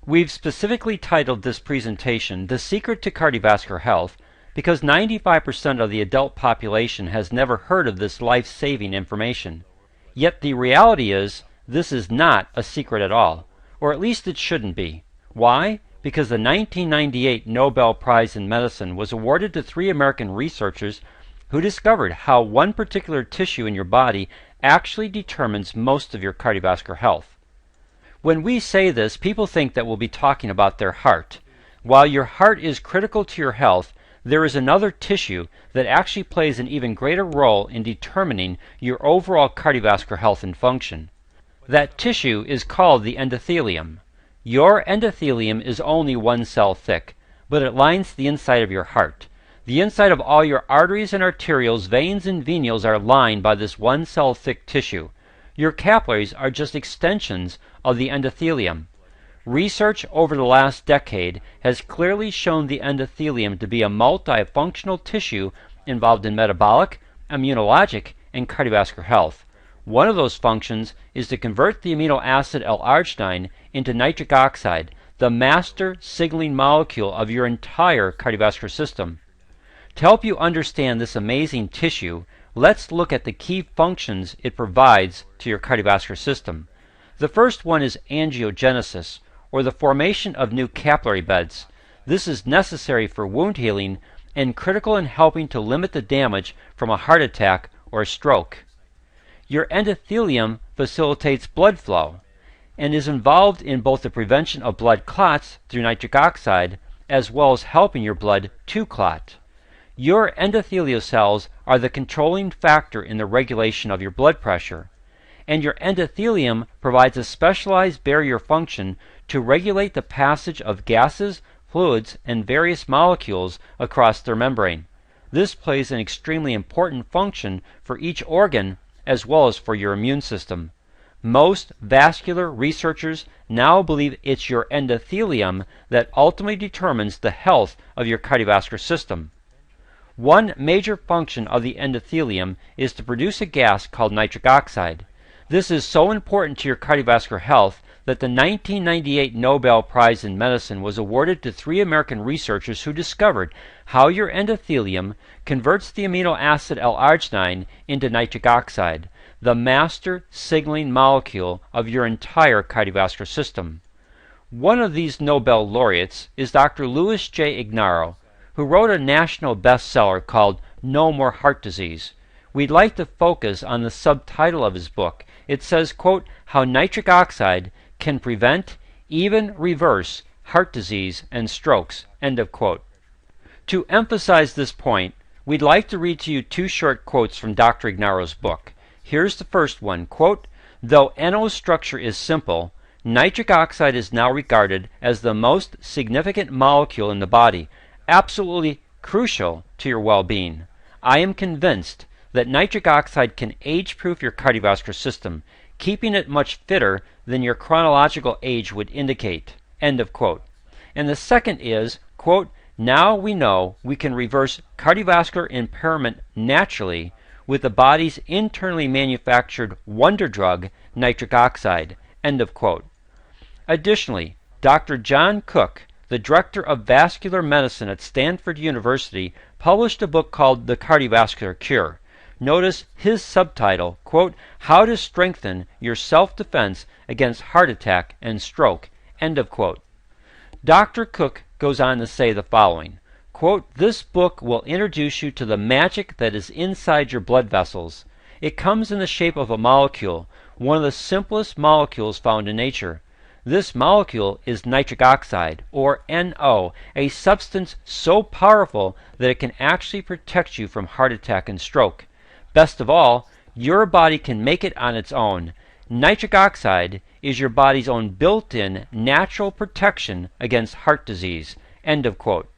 We've specifically titled this presentation The Secret to Cardiovascular Health because 95% of the adult population has never heard of this life-saving information. Yet the reality is, this is not a secret at all, or at least it shouldn't be. Why? Because the 1998 Nobel Prize in Medicine was awarded to 3 American researchers who discovered how one particular tissue in your body actually determines most of your cardiovascular health. When we say this, people think that we'll be talking about their heart. While your heart is critical to your health, there is another tissue that actually plays an even greater role in determining your overall cardiovascular health and function. That tissue is called the endothelium. Your endothelium is only 1 cell thick, but it lines the inside of your heart. The inside of all your arteries and arterioles, veins and venules are lined by this 1 cell thick tissue. Your capillaries are just extensions of the endothelium. Research over the last decade has clearly shown the endothelium to be a multifunctional tissue involved in metabolic, immunologic, and cardiovascular health. One of those functions is to convert the amino acid L-arginine into nitric oxide, the master signaling molecule of your entire cardiovascular system. To help you understand this amazing tissue, let's look at the key functions it provides to your cardiovascular system. The first one is angiogenesis, or the formation of new capillary beds. This is necessary for wound healing and critical in helping to limit the damage from a heart attack or a stroke. Your endothelium facilitates blood flow and is involved in both the prevention of blood clots through nitric oxide as well as helping your blood to clot. Your endothelial cells are the controlling factor in the regulation of your blood pressure, and your endothelium provides a specialized barrier function to regulate the passage of gases, fluids, and various molecules across their membrane. This plays an extremely important function for each organ as well as for your immune system. Most vascular researchers now believe it's your endothelium that ultimately determines the health of your cardiovascular system. One major function of the endothelium is to produce a gas called nitric oxide. This is so important to your cardiovascular health that the 1998 Nobel Prize in Medicine was awarded to 3 American researchers who discovered how your endothelium converts the amino acid L-arginine into nitric oxide, the master signaling molecule of your entire cardiovascular system. One of these Nobel laureates is Dr. Louis J. Ignarro, who wrote a national bestseller called No More Heart Disease. We'd like to focus on the subtitle of his book. It says, quote, How Nitric Oxide Can Prevent, Even Reverse, Heart Disease and Strokes, end of quote. To emphasize this point, we'd like to read to you 2 short quotes from Dr. Ignarro's book. Here's the first one, quote, Though NO structure is simple, nitric oxide is now regarded as the most significant molecule in the body, absolutely crucial to your well-being. I am convinced that nitric oxide can age-proof your cardiovascular system, keeping it much fitter than your chronological age would indicate, end of quote. And the second is, quote, Now we know we can reverse cardiovascular impairment naturally with the body's internally manufactured wonder drug, nitric oxide, end of quote. Additionally, Dr. John Cook, the director of vascular medicine at Stanford University, published a book called The Cardiovascular Cure. Notice his subtitle, quote, How to Strengthen Your Self-Defense Against Heart Attack and Stroke, end of quote. Dr. Cook goes on to say the following, quote, This book will introduce you to the magic that is inside your blood vessels. It comes in the shape of a molecule, one of the simplest molecules found in nature. This molecule is nitric oxide, or NO, a substance so powerful that it can actually protect you from heart attack and stroke. Best of all, your body can make it on its own. Nitric oxide is your body's own built-in natural protection against heart disease, end of quote.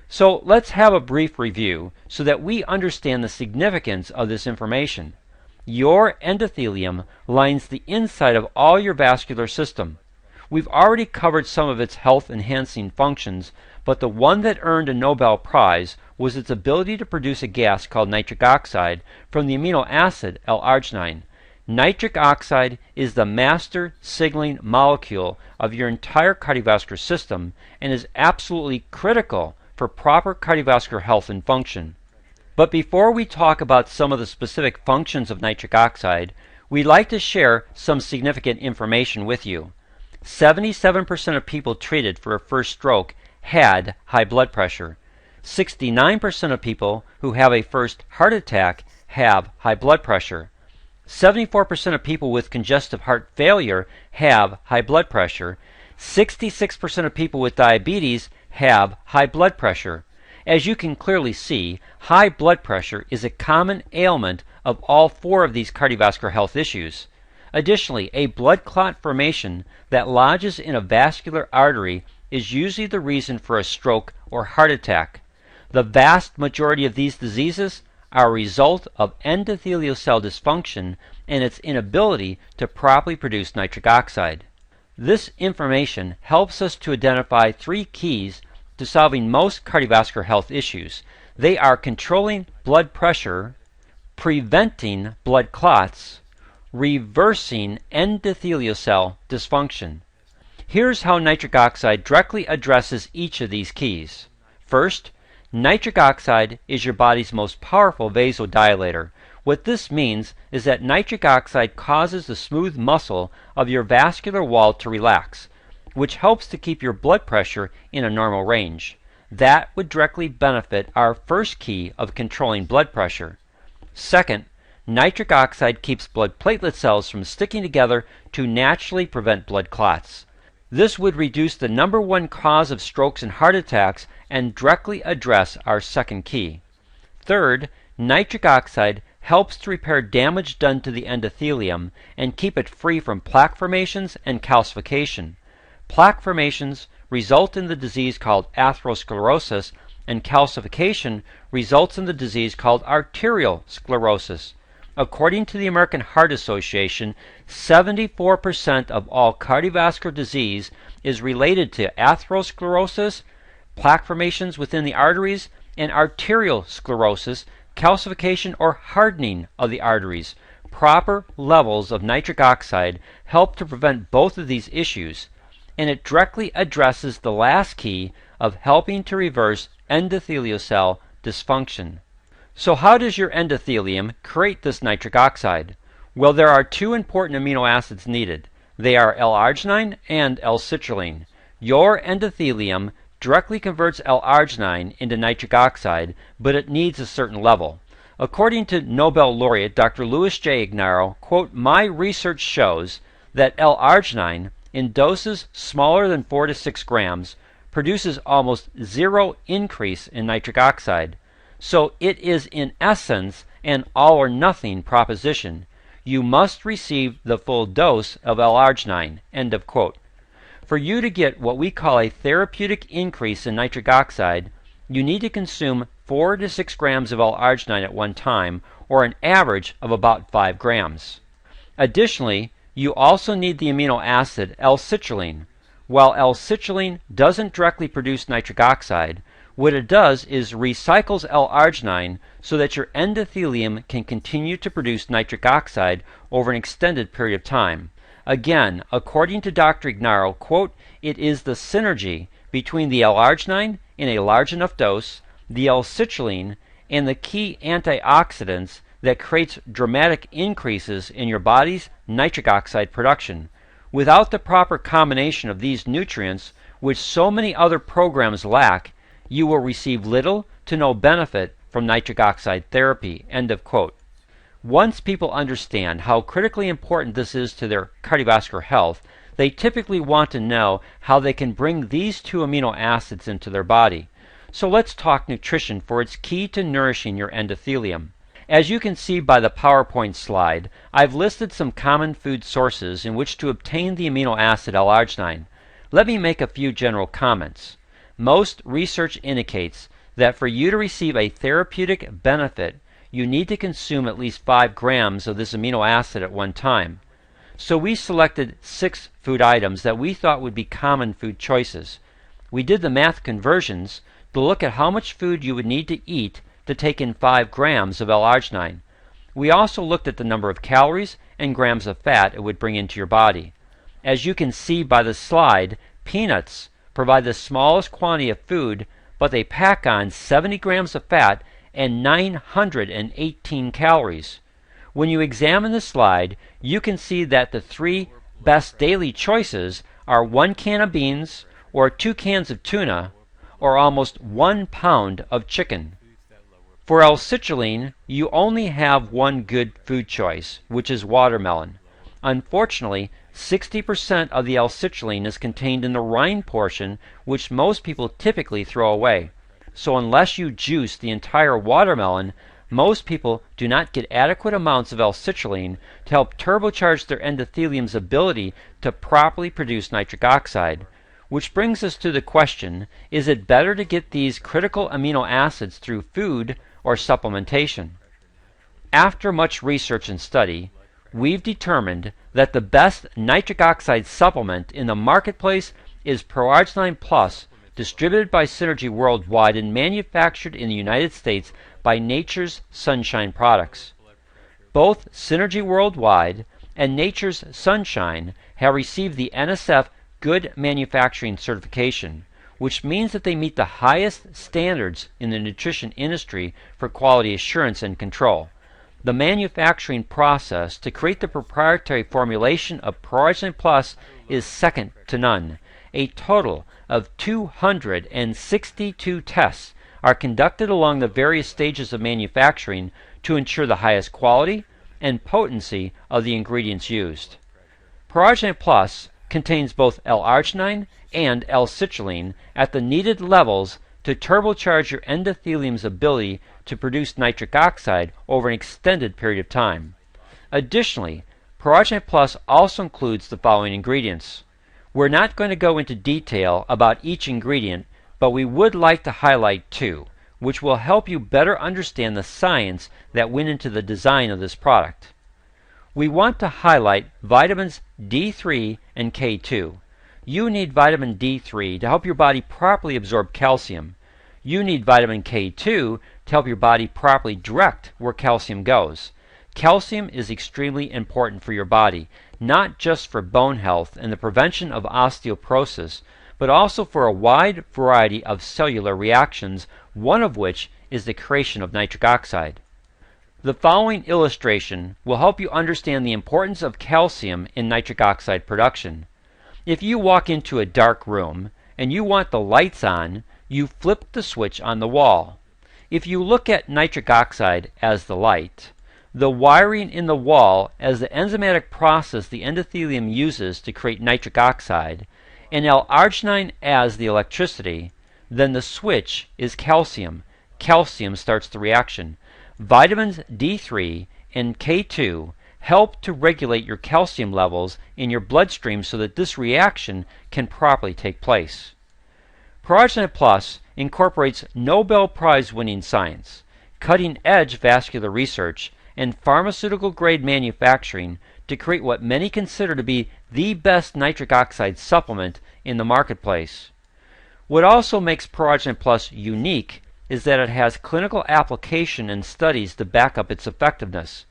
So let's have a brief review so that we understand the significance of this information. Your endothelium lines the inside of all your vascular system. We've already covered some of its health-enhancing functions, but the one that earned a Nobel Prize was its ability to produce a gas called nitric oxide from the amino acid L-arginine. Nitric oxide is the master signaling molecule of your entire cardiovascular system and is absolutely critical for proper cardiovascular health and function. But before we talk about some of the specific functions of nitric oxide, we'd like to share some significant information with you. 77% of people treated for a first stroke had high blood pressure. 69% of people who have a first heart attack have high blood pressure. 74% of people with congestive heart failure have high blood pressure. 66% of people with diabetes have high blood pressure. As you can clearly see, high blood pressure is a common ailment of all four of these cardiovascular health issues. Additionally, a blood clot formation that lodges in a vascular artery is usually the reason for a stroke or heart attack. The vast majority of these diseases are a result of endothelial cell dysfunction and its inability to properly produce nitric oxide. This information helps us to identify three keys to solving most cardiovascular health issues. They are controlling blood pressure, preventing blood clots, reversing endothelial cell dysfunction. Here's how nitric oxide directly addresses each of these keys. First, nitric oxide is your body's most powerful vasodilator. What this means is that nitric oxide causes the smooth muscle of your vascular wall to relax, which helps to keep your blood pressure in a normal range. That would directly benefit our first key of controlling blood pressure. Second, nitric oxide keeps blood platelet cells from sticking together to naturally prevent blood clots. This would reduce the number one cause of strokes and heart attacks and directly address our second key. Third, nitric oxide helps to repair damage done to the endothelium and keep it free from plaque formations and calcification. Plaque formations result in the disease called atherosclerosis, and calcification results in the disease called arterial sclerosis. According to the American Heart Association, 74% of all cardiovascular disease is related to atherosclerosis, plaque formations within the arteries, and arterial sclerosis, calcification or hardening of the arteries. Proper levels of nitric oxide help to prevent both of these issues, and it directly addresses the last key of helping to reverse endothelial cell dysfunction. So how does your endothelium create this nitric oxide? Well, there are two important amino acids needed. They are L-arginine and L-citrulline. Your endothelium directly converts L-arginine into nitric oxide, but it needs a certain level. According to Nobel laureate Dr. Louis J. Ignarro, quote, "My research shows that L-arginine, in doses smaller than 4 to 6 grams, produces almost zero increase in nitric oxide. So it is in essence an all or nothing proposition. You must receive the full dose of L-arginine." End of quote. For you to get what we call a therapeutic increase in nitric oxide, you need to consume 4 to 6 grams of L-arginine at one time, or an average of about 5 grams. Additionally, you also need the amino acid L-citrulline. While L-citrulline doesn't directly produce nitric oxide, what it does is recycles L-arginine so that your endothelium can continue to produce nitric oxide over an extended period of time. Again, according to Dr. Ignarro, quote, "It is the synergy between the L-arginine in a large enough dose, the L-citrulline, and the key antioxidants that creates dramatic increases in your body's nitric oxide production. Without the proper combination of these nutrients, which so many other programs lack, you will receive little to no benefit from nitric oxide therapy." End of quote. Once people understand how critically important this is to their cardiovascular health, they typically want to know how they can bring these two amino acids into their body. So let's talk nutrition, for it's key to nourishing your endothelium. As you can see by the PowerPoint slide, I've listed some common food sources in which to obtain the amino acid L-arginine. Let me make a few general comments. Most research indicates that for you to receive a therapeutic benefit, you need to consume at least 5 grams of this amino acid at one time. So we selected 6 food items that we thought would be common food choices. We did the math conversions to look at how much food you would need to eat to take in 5 grams of L-arginine. We also looked at the number of calories and grams of fat it would bring into your body. As you can see by the slide, peanuts provide the smallest quantity of food, but they pack on 70 grams of fat and 918 calories. When you examine the slide, you can see that the three best daily choices are 1 can of beans, or 2 cans of tuna, or almost 1 pound of chicken. For L-citrulline, you only have one good food choice, which is watermelon. Unfortunately, 60% of the L-citrulline is contained in the rind portion, which most people typically throw away. So unless you juice the entire watermelon, most people do not get adequate amounts of L-citrulline to help turbocharge their endothelium's ability to properly produce nitric oxide. Which brings us to the question, is it better to get these critical amino acids through food or supplementation? After much research and study, we've determined that the best nitric oxide supplement in the marketplace is ProArgi-9 Plus, distributed by Synergy worldwide and manufactured in the United States by Nature's Sunshine Products. Both Synergy Worldwide and Nature's Sunshine have received the NSF Good Manufacturing Certification, which means that they meet the highest standards in the nutrition industry for quality assurance and control. The manufacturing process to create the proprietary formulation of ProArgi-9 Plus is second to none. A total of 262 tests are conducted along the various stages of manufacturing to ensure the highest quality and potency of the ingredients used. ProArgi-9 Plus contains both L-arginine and L-citrulline at the needed levels to turbocharge your endothelium's ability to produce nitric oxide over an extended period of time. Additionally, ProArgi-9 Plus also includes the following ingredients. We're not going to go into detail about each ingredient, but we would like to highlight two, which will help you better understand the science that went into the design of this product. We want to highlight vitamins D3 and K2. You need vitamin D3 to help your body properly absorb calcium. You need vitamin K2 to help your body properly direct where calcium goes. Calcium is extremely important for your body, not just for bone health and the prevention of osteoporosis, but also for a wide variety of cellular reactions, one of which is the creation of nitric oxide. The following illustration will help you understand the importance of calcium in nitric oxide production. If you walk into a dark room and you want the lights on, you flip the switch on the wall. If you look at nitric oxide as the light, the wiring in the wall as the enzymatic process the endothelium uses to create nitric oxide, and L-arginine as the electricity, then the switch is calcium. Calcium starts the reaction. Vitamins D3 and K2 help to regulate your calcium levels in your bloodstream so that this reaction can properly take place. ProArgi-9 Plus incorporates Nobel Prize-winning science, cutting-edge vascular research, and pharmaceutical-grade manufacturing to create what many consider to be the best nitric oxide supplement in the marketplace. What also makes ProArgi-9 Plus unique is that it has clinical application and studies to back up its effectiveness.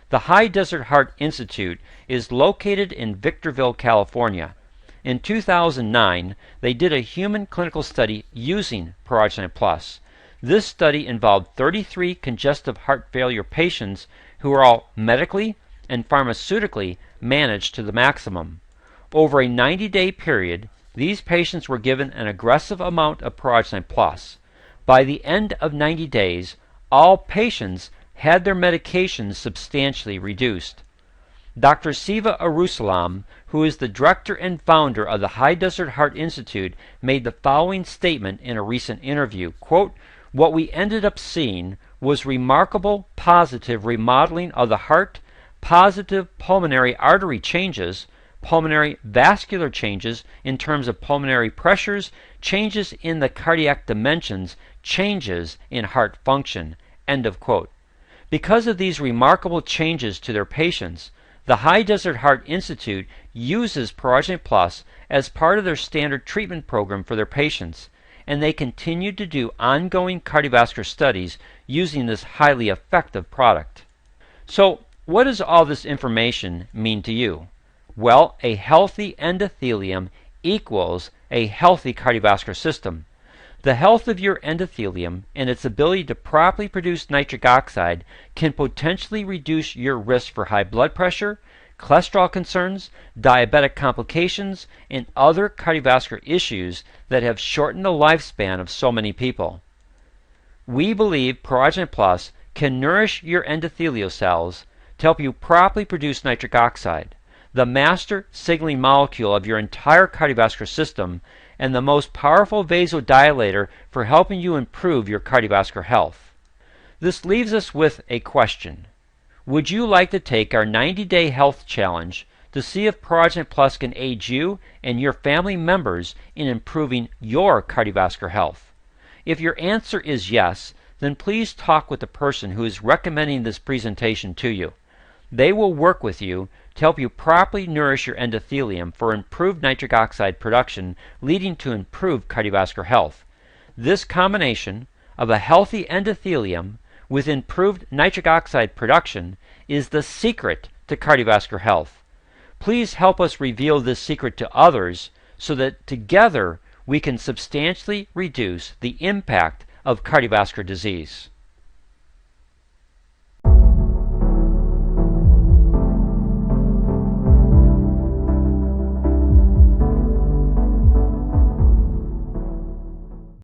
The High Desert Heart Institute is located in Victorville, California. In 2009, they did a human clinical study using ProArgi-9 Plus. This study involved 33 congestive heart failure patients who were all medically and pharmaceutically managed to the maximum. Over a 90-day period, these patients were given an aggressive amount of ProArgi-9 Plus. By the end of 90 days, all patients had their medications substantially reduced. Dr. Siva Arusalam, who is the director and founder of the High Desert Heart Institute, made the following statement in a recent interview, quote, "What we ended up seeing was remarkable positive remodeling of the heart, positive pulmonary artery changes, pulmonary vascular changes in terms of pulmonary pressures, changes in the cardiac dimensions, changes in heart function." End of quote. Because of these remarkable changes to their patients, the High Desert Heart Institute uses ProArgi-9 Plus as part of their standard treatment program for their patients, and they continue to do ongoing cardiovascular studies using this highly effective product. So, what does all this information mean to you? Well, a healthy endothelium equals a healthy cardiovascular system. The health of your endothelium and its ability to properly produce nitric oxide can potentially reduce your risk for high blood pressure, cholesterol concerns, diabetic complications, and other cardiovascular issues that have shortened the lifespan of so many people. We believe Proagenate Plus can nourish your endothelial cells to help you properly produce nitric oxide, the master signaling molecule of your entire cardiovascular system and the most powerful vasodilator for helping you improve your cardiovascular health. This leaves us with a question. Would you like to take our 90-day health challenge to see if Proagenate Plus can aid you and your family members in improving your cardiovascular health? If your answer is yes, then please talk with the person who is recommending this presentation to you. They will work with you to help you properly nourish your endothelium for improved nitric oxide production, leading to improved cardiovascular health. This combination of a healthy endothelium with improved nitric oxide production is the secret to cardiovascular health. Please help us reveal this secret to others so that together we can substantially reduce the impact of cardiovascular disease.